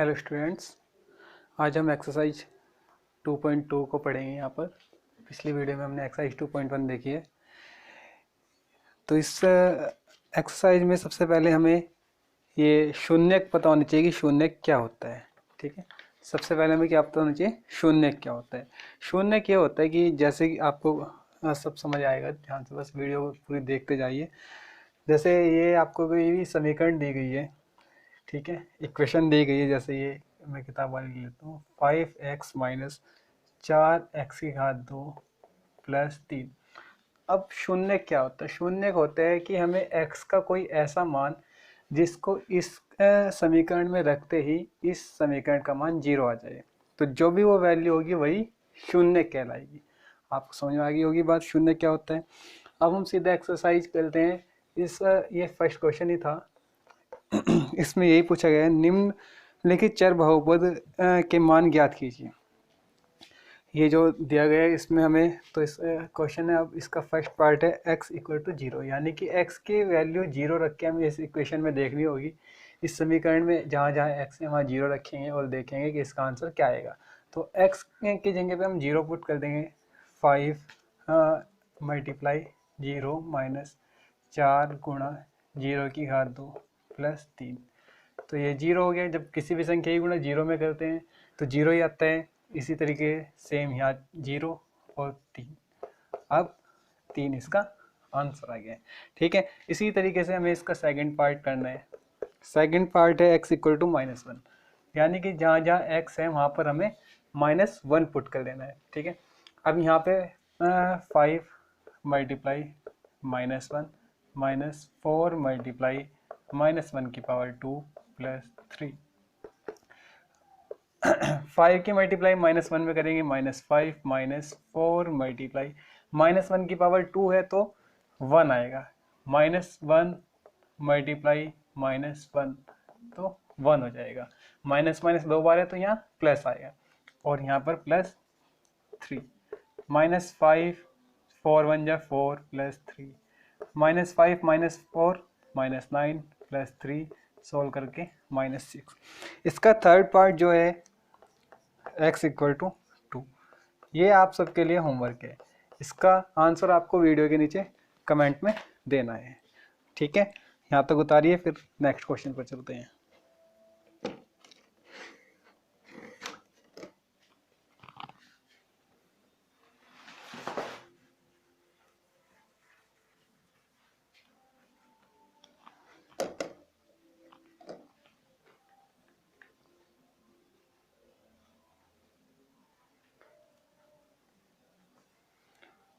Hello students, आज हम exercise 2.2 को पढ़ेंगे। यहाँ पर पिछली वीडियो में हमने एक्सरसाइज 2.1 देखी है। तो इस एक्सरसाइज में सबसे पहले हमें ये शून्यक पता होना चाहिए कि शून्यक क्या होता है। ठीक है, सबसे पहले हमें क्या पता होना चाहिए, शून्यक क्या होता है। शून्यक ये होता है कि जैसे कि आपको सब समझ आएगा, ध्यान से बस वीडियो को पूरी देखते जाइए। जैसे ये आपको कोई भी समीकरण दी गई है, ठीक है, इक्वेशन दी गई है। जैसे ये मैं किताब वाली लेता हूँ, 5x माइनस 4x की घात 2 प्लस 3। अब शून्य क्या होता है? शून्य होता है कि हमें x का कोई ऐसा मान जिसको इस समीकरण में रखते ही इस समीकरण का मान 0 आ जाए। तो जो भी वो वैल्यू होगी वही शून्य कहलाएगी। आपको समझ में आ गई होगी बात, शून्य क्या होता है। अब हम सीधा एक्सरसाइज करते हैं। ये फर्स्ट क्वेश्चन ही था। इसमें यही पूछा गया है, निम्नलिखित चर बहुपद के मान ज्ञात कीजिए। ये जो दिया गया है इसमें हमें, तो इस क्वेश्चन है, अब इसका फर्स्ट पार्ट है x इक्वल टू 0, यानी कि x की वैल्यू 0 रख के हमें इस इक्वेशन में देखनी होगी। इस समीकरण में जहाँ जहाँ x है वहाँ 0 रखेंगे और देखेंगे कि इसका आंसर क्या आएगा। तो x की जगह पे हम 0 पुट कर देंगे। 5 मल्टीप्लाई 0 माइनस 4 गुणा 0 की घात 2 प्लस 3। तो ये 0 हो गया। जब किसी भी संख्या की गुणा 0 में करते हैं तो 0 ही आता है। इसी तरीके सेम यहाँ 0 और 3, अब 3 इसका आंसर आ गया है। ठीक है, इसी तरीके से हमें इसका सेकंड पार्ट करना है। सेकंड पार्ट है x इक्वल टू -1, यानी कि जहाँ जहाँ x है वहाँ पर हमें -1 पुट कर देना है। ठीक है, अब यहाँ पे 5 मल्टीप्लाई -1 माइनस 4 मल्टीप्लाई -1 की पावर 2 प्लस 3। 5 की मल्टीप्लाई -1 में करेंगे, -5 माइनस 4 मल्टीप्लाई -1 की पावर 2 है तो 1 आएगा। -1 मल्टीप्लाई -1 तो 1 हो जाएगा। माइनस माइनस 2 बार है तो यहाँ प्लस आएगा और यहाँ पर प्लस 3। -5 4 1 जा 4 प्लस 3, -5 -4 -9 प्लस 3, सोल्व करके -6। इसका थर्ड पार्ट जो है x इक्वल टू 2, ये आप सबके लिए होमवर्क है। इसका आंसर आपको वीडियो के नीचे कमेंट में देना है। ठीक है, यहाँ तक उतारिए, फिर नेक्स्ट क्वेश्चन पर चलते हैं।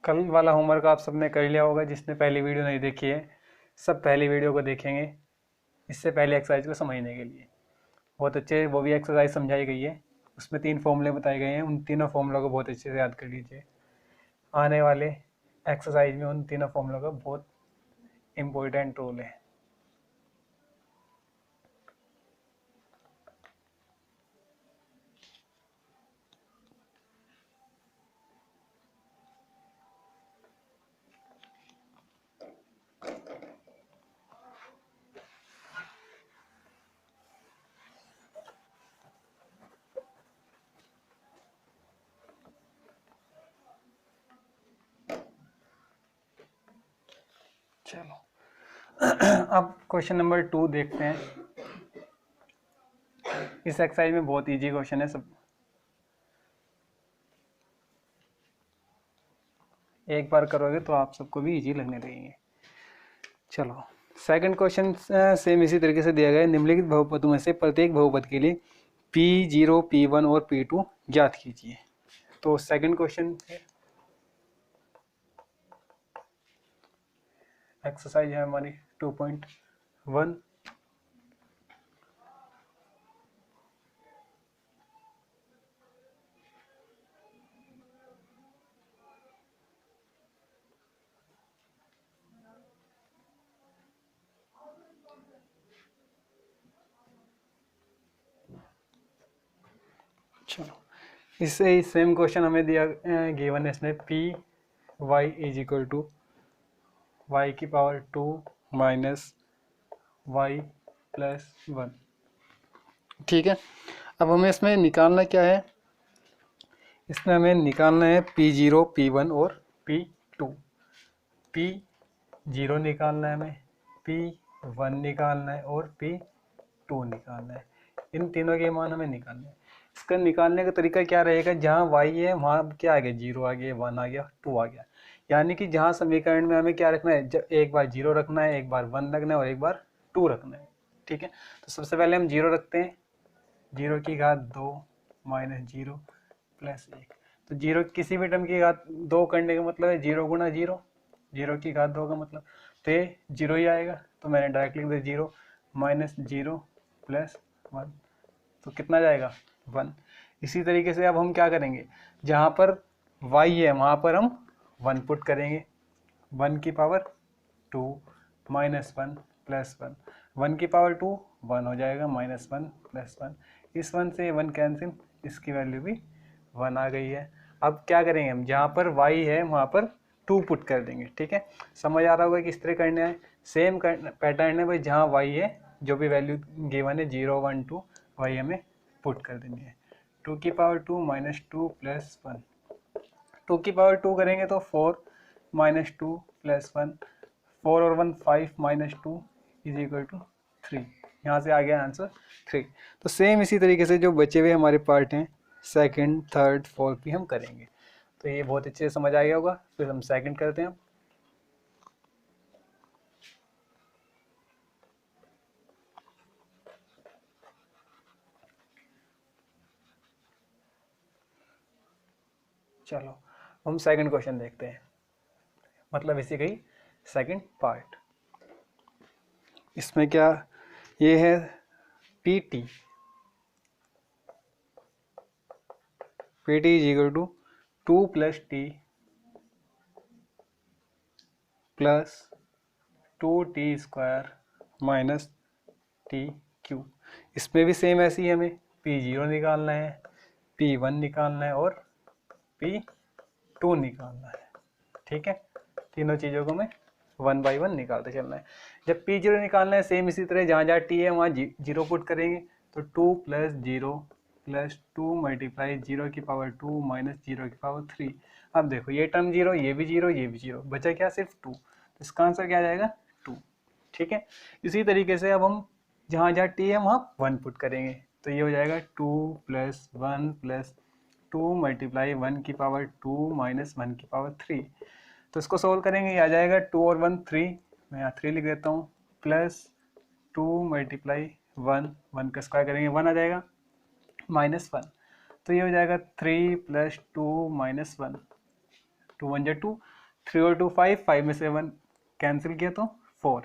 कल वाला होमवर्क आप सबने कर लिया होगा। जिसने पहली वीडियो नहीं देखी है, सब पहली वीडियो को देखेंगे इससे पहले एक्सरसाइज को समझने के लिए। बहुत अच्छे वो भी एक्सरसाइज समझाई गई है, उसमें 3 फॉर्मूले बताए गए हैं। उन तीनों फॉर्मूलों को बहुत अच्छे से याद कर लीजिए। आने वाले एक्सरसाइज में उन तीनों फॉर्मूलों का बहुत इम्पोर्टेंट रोल है। चलो अब क्वेश्चन नंबर 2 देखते हैं। इस एक्सरसाइज में बहुत इजी क्वेश्चन है, सब एक बार करोगे तो आप सबको भी इजी लगने लगेंगे। चलो सेकंड क्वेश्चन सेम इसी तरीके से दिया गया है। निम्नलिखित बहुपदों में से प्रत्येक बहुपद के लिए P0 P1 और P2 ज्ञात कीजिए। तो सेकंड क्वेश्चन एक्सरसाइज है हमारी 2.1। चलो इससे ही सेम क्वेश्चन हमें दिया गिवन है इसमें, P Y is equal to Y की पावर 2 माइनस वाई प्लस 1। ठीक है। अब हमें इसमें निकालना क्या है, इसमें हमें निकालना है P0, P1 और P2। P0 निकालना है हमें, P1 निकालना है और P2 निकालना है। इन तीनों के मान हमें निकालने हैं। इसका निकालने का तरीका क्या रहेगा, जहाँ y है वहाँ क्या आ गया, 0 आ गया, 1 आ गया, 2 आ गया। यानी कि जहाँ समीकरण में हमें क्या रखना है, एक बार 0 रखना है, एक बार 1 रखना है और एक बार 2 रखना है। ठीक है, तो सबसे पहले हम 0 रखते हैं, 0 की घात 2 माइनस 0 प्लस 1। तो 0 किसी भी टर्म की घात 2 करने का मतलब है 0 गुना 0, 0 की घात 2 का मतलब, तो ये 0 ही आएगा। तो मैंने डायरेक्ट लिख दिया 0 माइनस 0 प्लस 1, तो कितना जाएगा 1। इसी तरीके से अब हम क्या करेंगे, जहाँ पर y है वहाँ पर हम 1 पुट करेंगे, 1 की पावर 2 माइनस 1 प्लस 1, 1 की पावर 2 1 हो जाएगा, माइनस 1 प्लस 1, इस 1 से 1 कैंसिल, इसकी वैल्यू भी 1 आ गई है। अब क्या करेंगे हम, जहाँ पर y है वहाँ पर 2 पुट कर देंगे। ठीक है, समझ आ रहा होगा किस तरह करना है, सेम पैटर्न है भाई, जहाँ y है जो भी वैल्यू गिवन है 0 1 2 वही हमें पुट कर देनी है। 2 की पावर 2 माइनस 2 प्लस 1, 2 की पावर 2 करेंगे तो 4 माइनस 2 प्लस 1, 4 और 1 5 माइनस 2 इज इक्वल टू 3। यहाँ से आ गया आंसर 3। तो सेम इसी तरीके से जो बचे हुए हमारे पार्ट हैं सेकंड, थर्ड, फोर्थ भी हम करेंगे। तो ये बहुत अच्छे से समझ आ गया होगा। फिर हम सेकंड करते हैं। चलो हम सेकंड क्वेश्चन देखते हैं, मतलब इसी का ही सेकंड पार्ट। इसमें क्या, ये है PT, PT is equal to 2 plus T plus 2t square minus T Q. इसमें भी सेम ऐसी ही हमें P0 निकालना है, P1 निकालना है और P2 निकालना है। ठीक है, तीनों चीज़ों को हमें 1 बाई 1 निकालते चलना है। जब P0 निकालना है सेम इसी तरह, जहाँ जहाँ t है वहाँ 0 पुट करेंगे, तो 2 प्लस 0 प्लस 2 मल्टीप्लाई 0 की पावर 2 माइनस 0 की पावर 3। अब देखो ये टर्म 0, ये भी 0, ये भी 0, बचा क्या सिर्फ 2, तो इसका आंसर क्या आ जाएगा 2। ठीक है, इसी तरीके से अब हम जहाँ जहाँ t है वहाँ 1 पुट करेंगे, तो ये हो जाएगा 2 प्लस 1 प्लस 2 मल्टीप्लाई 1 की पावर 2 माइनस 1 की पावर 3। तो इसको सोल्व करेंगे, ये आ जाएगा 2 और 1 3, मैं यहाँ 3 लिख देता हूँ, प्लस 2 मल्टीप्लाई 1, 1 का स्क्वायर करेंगे 1 आ जाएगा, माइनस 1, तो ये हो जाएगा 3 प्लस 2 माइनस 1, 2 1 जा 2, 3 और 2 5, 5 में से 1 कैंसिल किया तो 4,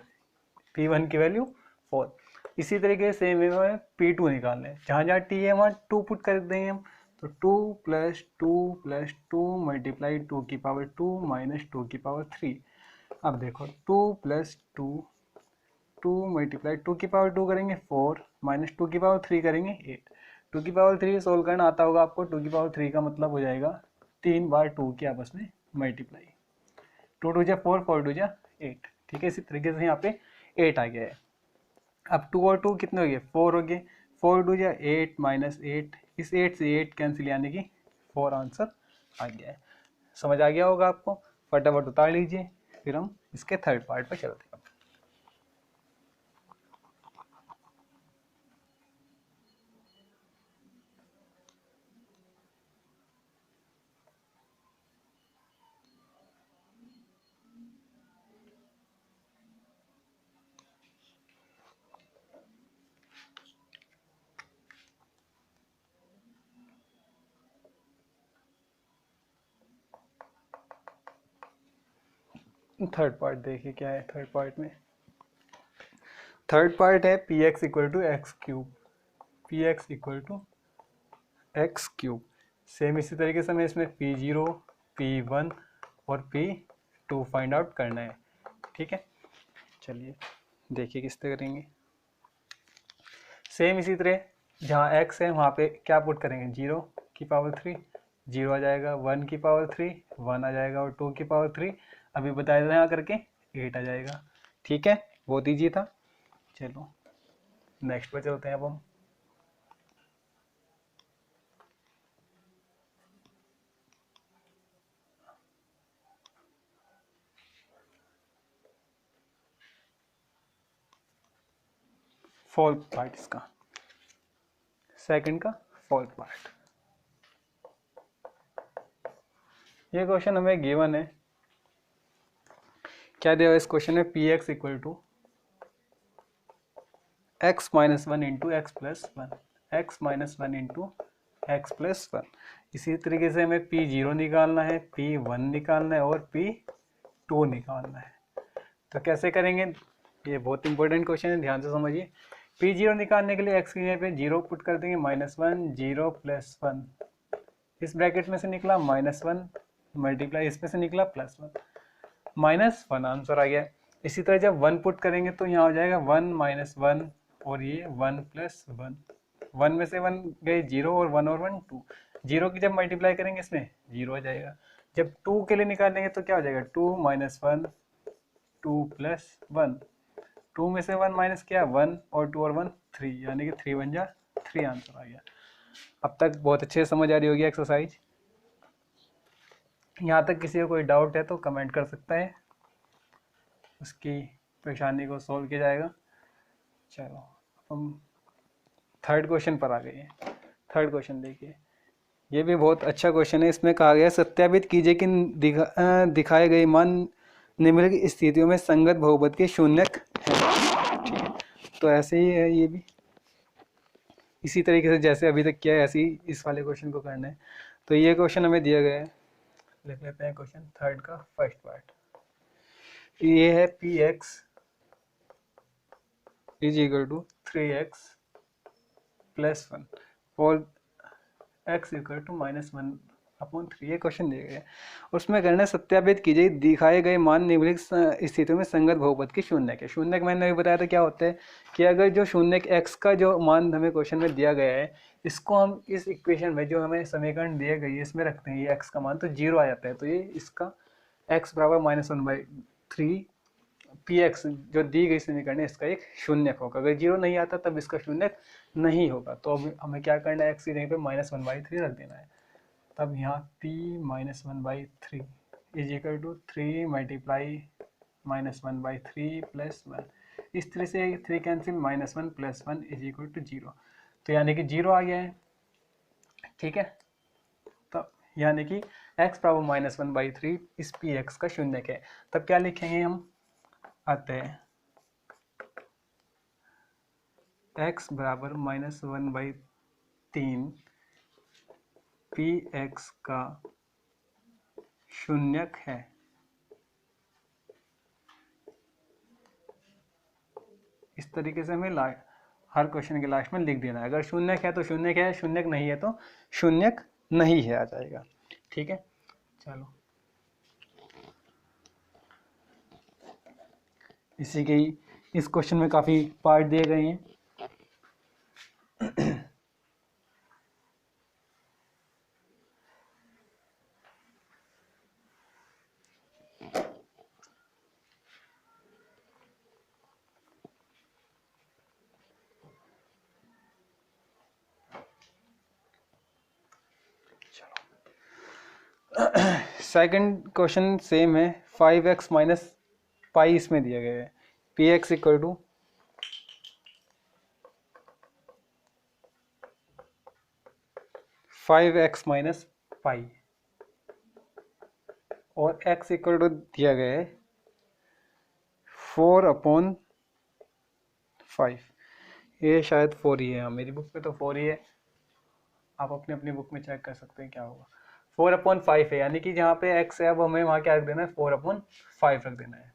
P1 की वैल्यू 4। इसी तरीके से सेम हमें P2 निकालना है, जहाँ जहाँ t है वहाँ 2 पुट कर देंगे हम, तो 2 प्लस 2 प्लस 2 मल्टीप्लाई 2 की पावर 2 माइनस 2 की पावर 3। अब देखो 2 प्लस 2, 2 मल्टीप्लाई 2 की पावर 2 करेंगे 4, माइनस 2 की पावर 3 करेंगे 8। 2 की पावर 3 सोल्व करना आता होगा आपको, 2 की पावर 3 का मतलब हो जाएगा 3 बार 2 की आपस में मल्टीप्लाई, 2 2 जा 4, 4 2 जा 8। ठीक है, इसी तरीके से यहाँ पे 8 आ गया है। अब 2 और 2 कितने हो गए, 4 हो गए, 4 2 जा 8 माइनस 8, इस 8 से 8 कैंसिल, यानी कि 4 आंसर आ गया है। समझ आ गया होगा आपको, फटाफट उतार लीजिए, फिर हम इसके थर्ड पार्ट पर चलते हैं। थर्ड पार्ट देखिए क्या है थर्ड पार्ट में। थर्ड पार्ट है P X equal to X cube, P X equal to X cube. Same इसी तरीके से हमें इसमें P0, P1 और P2 फाइंड आउट करना है। ठीक है, चलिए देखिए किस तरह करेंगे। सेम इसी तरह जहाँ x है वहाँ पे क्या पुट करेंगे, 0 की पावर 3 0 आ जाएगा, 1 की पावर 3 1 आ जाएगा, और 2 की पावर 3 अभी बताया था यहाँ करके 8 आ जाएगा। ठीक है, बहुत ईजी था। चलो नेक्स्ट पर चलते हैं अब हम। फोर्थ पार्ट इसका, सेकंड का फोर्थ पार्ट। ये क्वेश्चन हमें गिवन है, क्या दिया हुआ इस क्वेश्चन में, P X equal to X minus one into X plus one, X minus one into X plus one. इसी तरीके से हमें पी जीरो निकालना है, पी वन निकालना है और पी टू निकालना है। तो कैसे करेंगे, ये बहुत इंपॉर्टेंट क्वेश्चन है, ध्यान से समझिए। पी जीरो निकालने के लिए एक्स की जगह पे जीरो पुट कर देंगे, minus one zero plus one, इस ब्रैकेट में से निकला माइनस वन मल्टीप्लाई इसमें से निकला plus one, minus one answer आ गया। इसी तरह जब वन पुट करेंगे तो यहाँ हो जाएगा वन माइनस वन और ये वन प्लस वन, वन में से वन गए जीरो और वन टू, जीरो की जब मल्टीप्लाई करेंगे इसमें जीरो हो जाएगा। जब टू के लिए निकालेंगे तो क्या हो जाएगा, two minus one two plus one, two में से वन माइनस किया वन और टू और वन थ्री, यानी कि थ्री वन जा थ्री आंसर आ गया। अब तक बहुत अच्छे से समझ आ रही होगी एक्सरसाइज। यहाँ तक किसी को कोई डाउट है तो कमेंट कर सकता है, उसकी परेशानी को सॉल्व किया जाएगा। चलो हम थर्ड क्वेश्चन पर आ गए हैं। थर्ड क्वेश्चन देखिए, ये भी बहुत अच्छा क्वेश्चन है। इसमें कहा गया सत्यापित कीजिए कि दिखाए गए मान निम्नलिखित स्थितियों में संगत बहुपद के शून्यक है। ठीक है, तो ऐसे ही है, ये भी इसी तरीके से जैसे अभी तक किया है ऐसे ही इस वाले क्वेश्चन को करना है। तो ये क्वेश्चन हमें दिया गया है, लिख लेते हैं क्वेश्चन थर्ड का फर्स्ट पार्ट। ये है P X is equal to three X plus one और X equal to minus one upon three, ये क्वेश्चन दिए गए। उसमें करना है सत्यापित कीजिए दिखाए गए मान निम्नलिखित स्थितियों में संगत बहुपद के शून्यक है। शून्यक मैंने अभी बताया था क्या होता है कि अगर जो शून्यक एक्स का जो मान हमें क्वेश्चन में दिया गया है, इसको हम इस इक्वेशन में जो हमें समीकरण दिए गए इसमें रखते हैं, ये एक्स का मान तो जीरो आ जाता है, तो ये इसका एक्स बराबर minus one by three P x जो दी गई समीकरण है इसका एक शून्यक होगा। अगर जीरो नहीं आता तब इसका शून्यक नहीं होगा। तो अब हमें क्या करना है, एक्स की जगह पे माइनस वन बाई थ्री रख देना है। तब यहाँ p minus one by three is equal to three multiply minus one by three plus one, इस तरह से three cancel minus one plus one is equal to zero, तो यानी कि जीरो आ गया है। ठीक है, तब यानी कि x बराबर माइनस वन बाई थ्री इस पी एक्स का शून्यक है। तब क्या लिखेंगे हम, आते हैं x बराबर माइनस वन बाई तीन पी एक्स का शून्यक है। इस तरीके से हमें हर क्वेश्चन के लास्ट में लिख देना है। अगर शून्यक है तो शून्यक है, शून्यक नहीं है तो शून्यक नहीं है आ जाएगा। ठीक है, चलो इसी के ही इस क्वेश्चन में काफ़ी पार्ट दिए गए हैं। सेकंड क्वेश्चन सेम है, 5x माइनस पाई इसमें दिया गया है। P X equal to 5x minus pi और x इक्वल टू दिया गया है 4/5। ये शायद 4 ही है, हाँ मेरी बुक में तो 4 ही है, आप अपनी अपनी बुक में चेक कर सकते हैं क्या होगा। 4/5 है, यानी कि जहाँ पे x है अब हमें वहाँ क्या रख देना है, 4/5 रख देना है।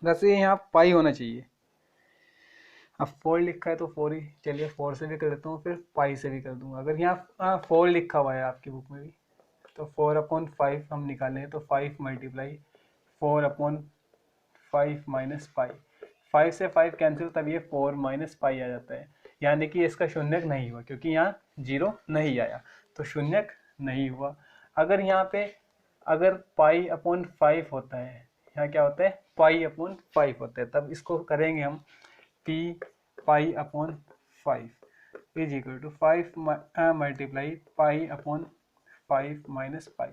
वैसे यहाँ पाई होना चाहिए, अब 4 लिखा है तो 4 ही, चलिए 4 से भी कर देता हूँ, फिर पाई से भी कर दूंगा। अगर यहाँ 4 लिखा हुआ है आपकी बुक में भी तो 4/5 हम निकालें तो 5 मल्टीप्लाई 4/5 माइनस पाई, 5 से 5 कैंसिल, तब ये 4 माइनस पाई आ जाता है, यानी कि इसका शून्यक नहीं हुआ क्योंकि यहाँ जीरो नहीं आया तो शून्यक नहीं हुआ। अगर यहाँ पे अगर पाई/5 होता है, यहाँ क्या होता है पाई/5 होता है, तब इसको करेंगे हम p पाई/5 इज इक्वल टू 5 मल्टीप्लाई पाई/5 माइनस पाई।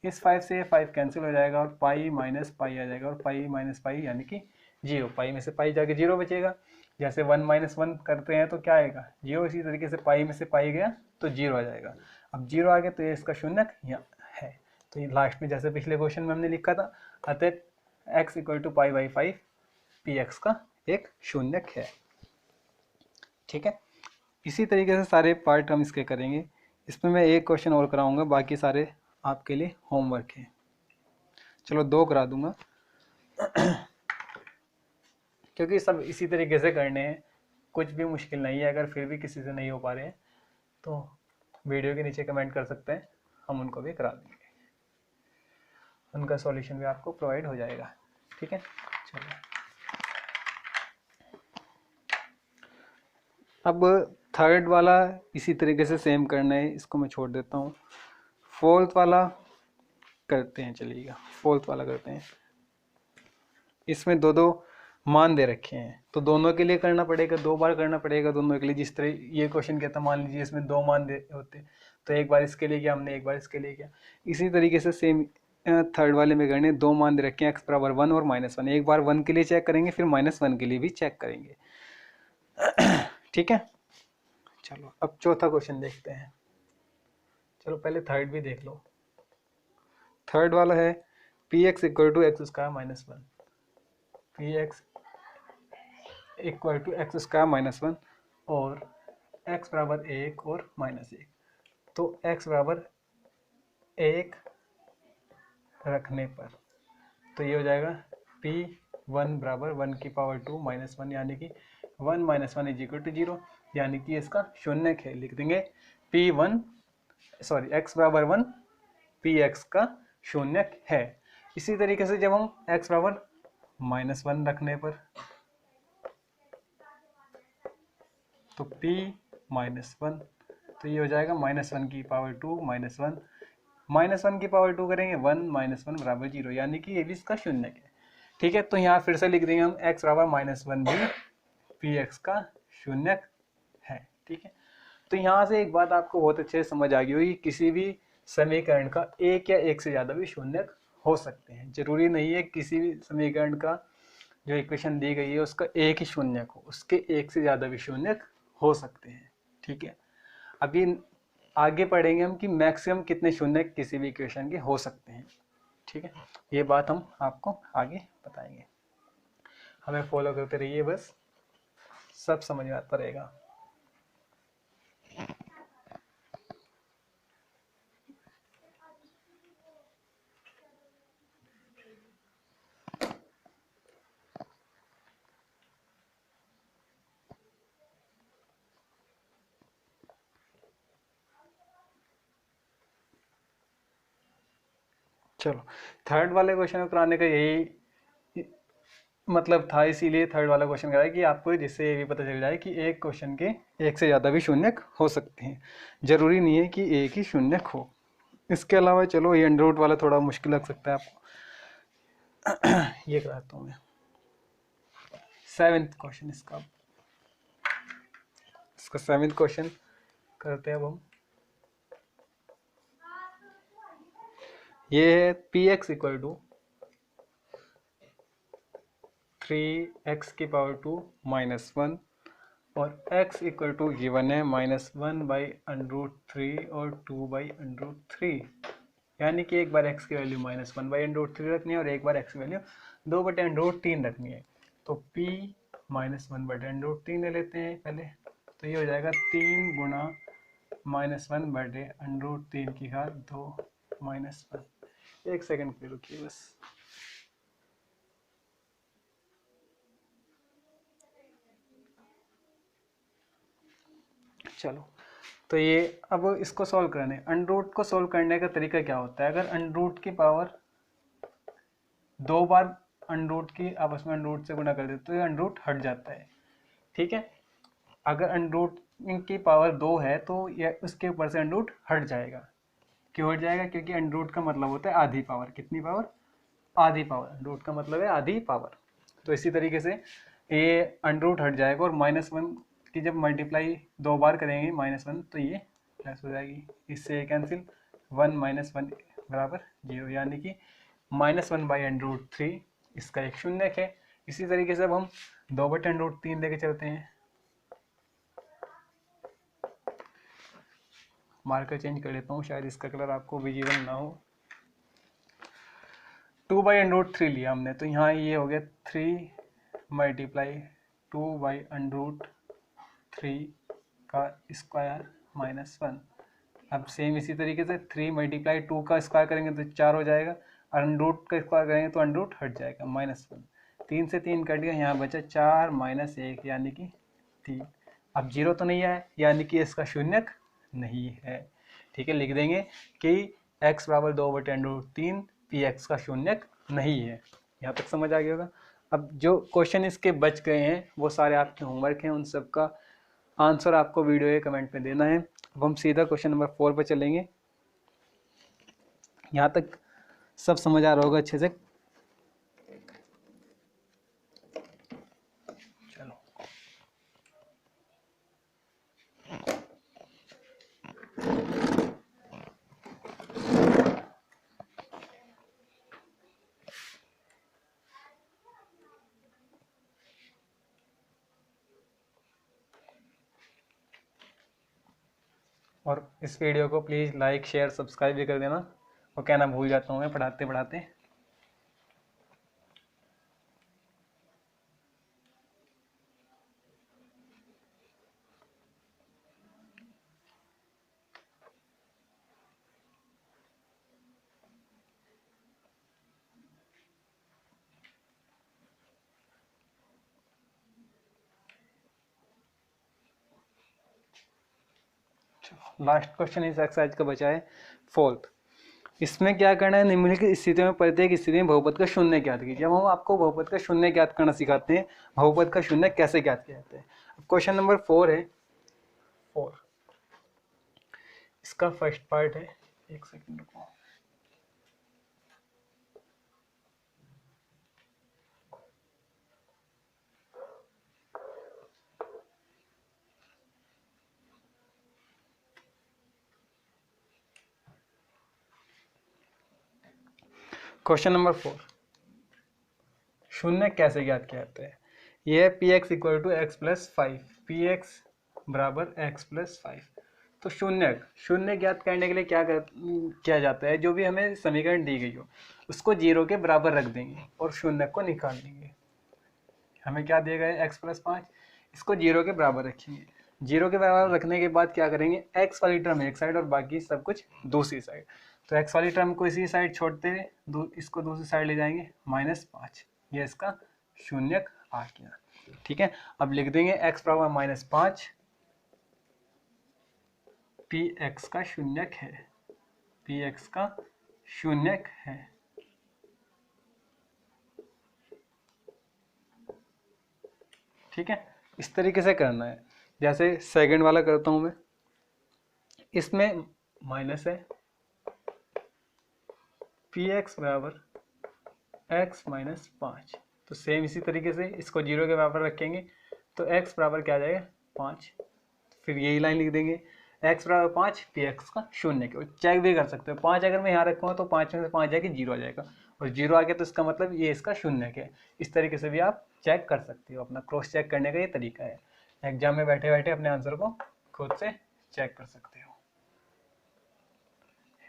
इस 5 से 5 कैंसिल हो जाएगा और पाई माइनस पाई आ जाएगा और पाई माइनस पाई यानी कि जीरो, पाई में से पाई जाके जीरो बचेगा। जैसे 1 - 1 करते हैं तो क्या आएगा 0, इसी तरीके से पाई में से पाई गया तो 0 आ जाएगा। अब 0 आ गया तो ये इसका शून्यक यहाँ है। तो ये लास्ट में जैसे पिछले क्वेश्चन में हमने लिखा था, अतः x = π/5 px का एक शून्यक है। ठीक है, इसी तरीके से सारे पार्ट हम इसके करेंगे। इसमें मैं एक क्वेश्चन और कराऊंगा, बाकी सारे आपके लिए होमवर्क है। चलो 2 करा दूंगा क्योंकि सब इसी तरीके से करने हैं, कुछ भी मुश्किल नहीं है। अगर फिर भी किसी से नहीं हो पा रहे हैं तो वीडियो के नीचे कमेंट कर सकते हैं, हम उनको भी करा देंगे, उनका सॉल्यूशन भी आपको प्रोवाइड हो जाएगा। ठीक है, चलो अब थर्ड वाला इसी तरीके से सेम करना है, इसको मैं छोड़ देता हूँ। फोर्थ वाला करते हैं, चलिएगा फोर्थ वाला करते हैं। इसमें दो मान दे रखे हैं तो दोनों के लिए करना पड़ेगा, 2 बार करना पड़ेगा दोनों के लिए। जिस तरह ये क्वेश्चन कहता मान लीजिए इसमें 2 मान दे होते तो एक बार इसके लिए किया हमने, एक बार इसके लिए किया। इसी तरीके से सेम थर्ड वाले में करने, 2 मान दे रखे हैं x = 1 और -1। एक बार 1 के लिए चेक करेंगे, फिर -1 के लिए भी चेक करेंगे। ठीक है, चलो अब चौथा क्वेश्चन देखते हैं। चलो पहले थर्ड भी देख लो। थर्ड वाला है px = x² - 1, px = x² - 1 और x = 1 और -1। तो x = 1 रखने पर तो ये हो जाएगा p1 = 1⁻²- 1, यानी कि 1 - 1 = 0, यानी कि इसका शून्यक है। लिख देंगे x = 1 px का शून्यक है। इसी तरीके से जब हम x = -1 रखने पर तो p - 1 तो ये हो जाएगा -1⁻²- 1, -1⁻² करेंगे 1 - 1 = 0, यानी कि ये भी इसका शून्यक है। ठीक है, तो यहाँ फिर से लिख देंगे हम x = -1 भी px का शून्यक है। ठीक है, तो यहाँ से एक बात आपको बहुत अच्छे से समझ आ गई होगी, किसी भी समीकरण का एक या एक से ज़्यादा भी शून्यक हो सकते हैं। जरूरी नहीं है किसी भी समीकरण का जो इक्वेशन दी गई है उसका एक ही शून्यक हो, उसके एक से ज़्यादा भी शून्यक हो सकते हैं। ठीक है, अभी आगे पढ़ेंगे हम कि मैक्सिमम कितने शून्यक किसी भी इक्वेशन के हो सकते हैं। ठीक है, ये बात हम आपको आगे बताएंगे, हमें फॉलो करते रहिए, बस सब समझ में आता रहेगा। चलो थर्ड वाले क्वेश्चन को कराने का यही मतलब था, इसीलिए थर्ड वाला क्वेश्चन कराया कि आपको जिससे ये भी पता चल जाए कि एक क्वेश्चन के एक से ज़्यादा भी शून्यक हो सकते हैं, जरूरी नहीं है कि एक ही शून्यक हो। इसके अलावा चलो ये अंडर रूट वाला थोड़ा मुश्किल लग सकता है आपको। ये कराता हूँ मैं 7th क्वेश्चन। इसका 7th क्वेश्चन करते हैं अब हम। ये है px = 3x⁻² - 1 और x = गिवन है -1/√3 और 2/√3, यानी कि एक बार x की वैल्यू -1/√3 रखनी है और एक बार x की वैल्यू 2/√3 रखनी है। तो p -1/√3 ले लेते हैं पहले, तो ये हो जाएगा 3 गुणा -1/√3 की घात 2 -1। एक सेकंड पे रुकिए बस। चलो तो ये अब इसको सॉल्व करने, अंडर रूट को सॉल्व करने का तरीका क्या होता है। अगर अंडर रूट की पावर 2 बार अंडर रूट की आपस में अंडर रूट से गुणा कर देते तो ये अंडर रूट हट जाता है। ठीक है, अगर अंडर रूट की पावर 2 है तो ये उसके ऊपर से अंडर रूट हट जाएगा। क्यों हट जाएगा? क्योंकि अंडर रूट का मतलब होता है आधी पावर। कितनी पावर? आधी पावर। अंडर रूट का मतलब है आधी पावर। तो इसी तरीके से ये अंडर रूट हट जाएगा और -1 की जब मल्टीप्लाई 2 बार करेंगे -1 तो ये प्लस हो जाएगी, इससे ये कैंसिल 1 - 1 = 0, यानी कि -1/√3 इसका एक शून्यक है। इसी तरीके से अब हम 2/√3 लेके चलते हैं। मार्कर चेंज कर लेता हूँ, शायद इसका कलर आपको विजिबल ना हो। 2/√3 लिया हमने, तो यहाँ ये हो गया 3 मल्टीप्लाई 2/√3 का स्क्वायर -1। अब सेम इसी तरीके से 3 मल्टीप्लाई 2 का स्क्वायर करेंगे तो 4 हो जाएगा, और अंडरूट का स्क्वायर करेंगे तो अंडरूट हट जाएगा -1। 3 से 3 कट गया, यहाँ बचा 4 - 1 यानी कि 3। अब 0 तो नहीं आया, यानी कि इसका शून्यक नहीं है। ठीक है, लिख देंगे कि x बराबर 2/√3 px का शून्यक नहीं है। यहाँ तक समझ आ गया होगा। अब जो क्वेश्चन इसके बच गए हैं वो सारे आपके होमवर्क हैं, उन सब का आंसर आपको वीडियो के कमेंट में देना है। अब हम सीधा क्वेश्चन नंबर 4 पर चलेंगे। यहाँ तक सब समझ आ रहा होगा अच्छे से। चलो, और इस वीडियो को प्लीज़ लाइक शेयर सब्सक्राइब भी कर देना, और कहना भूल जाता हूँ मैं पढ़ाते पढ़ाते। लास्ट क्वेश्चन इस एक्सरसाइज का बचा है 4th। इसमें क्या करना है, निम्नलिखित स्थिति में प्रत्येक स्थिति में बहुपद का शून्य ज्ञात कीजिए। जब हम आपको बहुपद का शून्य ज्ञात करना सिखाते हैं, बहुपद का शून्य कैसे ज्ञात किया जाता है। क्वेश्चन नंबर 4 है 4, इसका फर्स्ट पार्ट है, एक सेकंड रुको। क्वेश्चन नंबर 4, शून्य कैसे ज्ञात किया जाता है। यह है px equal to x plus 5, px बराबर x प्लस 5। तो शून्य ज्ञात करने के लिए क्या किया जाता है, जो भी हमें समीकरण दी गई हो उसको 0 के बराबर रख देंगे और शून्य को निकाल लेंगे। हमें क्या दिया गया है, x प्लस 5, इसको 0 के बराबर रखेंगे। 0 के बराबर रखने के बाद क्या करेंगे, x वाली टर्म एक साइड और बाकी सब कुछ दूसरी साइड। तो x वाली टर्म को इसी साइड छोड़ते हुए इसको दूसरी साइड ले जाएंगे -5। ये इसका शून्यक आ गया। ठीक है, अब लिख देंगे x बराबर -5 px का शून्यक है, px का शून्यक है। ठीक है, इस तरीके से करना है। जैसे सेकंड वाला करता हूं मैं, इसमें माइनस है, px बराबर x माइनस 5। तो सेम इसी तरीके से इसको 0 के बराबर रखेंगे तो x बराबर क्या आ जाएगा 5। फिर यही लाइन लिख देंगे, x बराबर 5 px का शून्य के। चेक भी कर सकते हो, 5 अगर मैं यहाँ रखूँगा तो 5 में से 5 जाके 0 आ जाएगा, और 0 आ गया तो इसका मतलब ये इसका शून्य है। इस तरीके से भी आप चेक कर सकते हो, अपना क्रॉस चेक करने का ये तरीका है। एग्जाम में बैठे बैठे अपने आंसर को खुद से चेक कर सकते हो,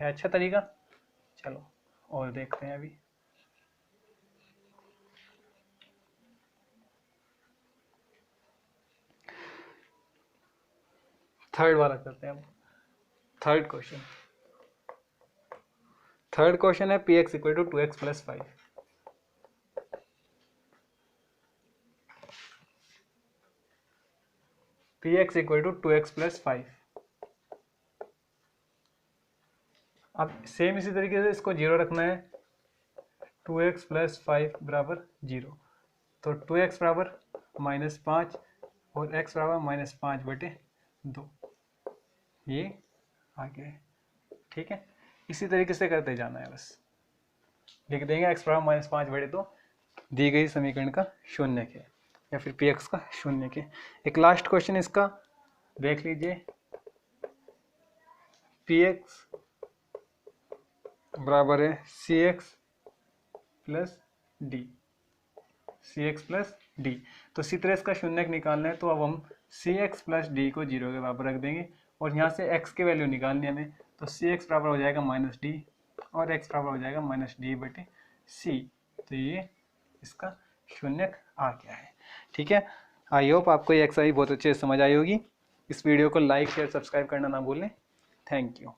है अच्छा तरीका। चलो और देखते हैं अभी। थर्ड वाला करते हैं। थर्ड क्वेश्चन है px equal to 2x plus 5। px equal to 2x plus 5। अब सेम इसी तरीके से इसको 0 रखना है, 2x प्लस 5 बराबर 0। तो 2x बराबर -5 और x बराबर -5/2, ये आ गया। ठीक है, इसी तरीके से करते जाना है, बस लिख देंगे x बराबर -5/2 दी गई समीकरण का शून्य के, या फिर px का शून्य के। एक लास्ट क्वेश्चन इसका देख लीजिए, px बराबर है cx प्लस डी। सी एक्स प्लस डी। तो इसी तरह इसका शून्यक निकालना है, तो अब हम सी एक्स प्लस डी को 0 के बराबर रख देंगे और यहाँ से x की वैल्यू निकालनी है हमें। तो सी एक्स बराबर हो जाएगा माइनस डी और x बराबर हो जाएगा माइनस डी बटे सी। तो ये इसका शून्यक आ गया है। ठीक है, आई होप आपको ये एक्सरसाइज बहुत अच्छे से समझ आई होगी। इस वीडियो को लाइक शेयर सब्सक्राइब करना ना भूलें। Thank you.